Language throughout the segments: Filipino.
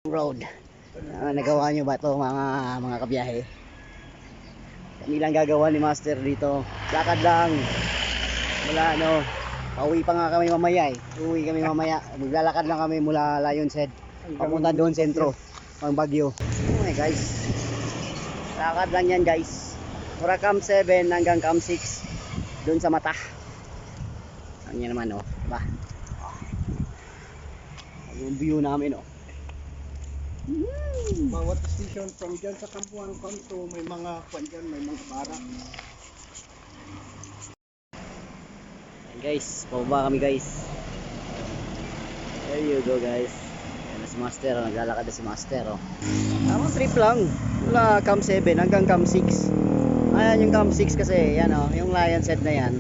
Road. Nagawa nyo ba to mga kabiyahe? Kami lang gagawa ni Master dito. Lakad lang. Wala ano. Pauwi pa nga kami mamaya eh. Uwi kami mamaya. Maglalakad lang kami mula Lion's Head. Papunta doon sentro. Pang Baguio. Okay guys. Lakad lang yan guys. Mura Cam 7 hanggang Cam 6. Doon sa mata. Ano yan naman oh. Diba? Yung view namin oh. Bawat station from dyan sa Kampuan Kanto, may mga kwan dyan, may mga barak. Ayan guys, pababa kami guys. There you go guys. Ayan na si Master, naglalakad na si Master oh. Tamang trip lang. Mula Cam 7 hanggang Cam 6. Ayan yung Cam 6 kasi, yan oh, yung Lion's Head na yan.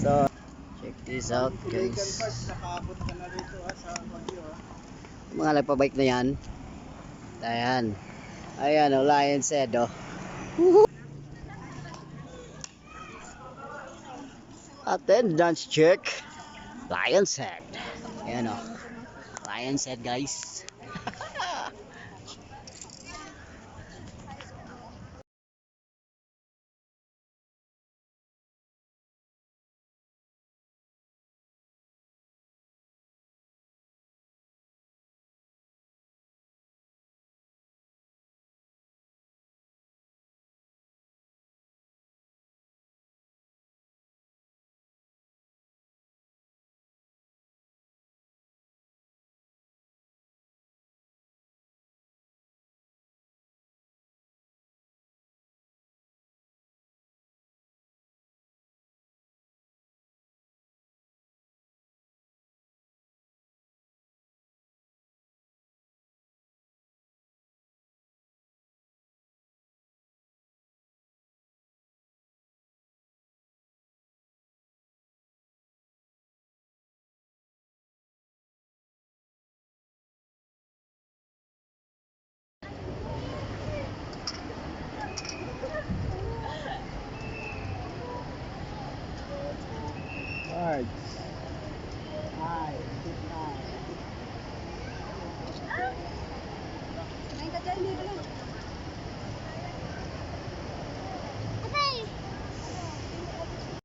So, check this out guys. Nakaabot ka na rito sa Baguio. Mga nagpa-bike na yan. Ayan. Ayan oh, Lion's Head oh. Attendance check. Lion's Head. Ayan oh. Lion's Head guys. Right. Main ka dyan, hindi ka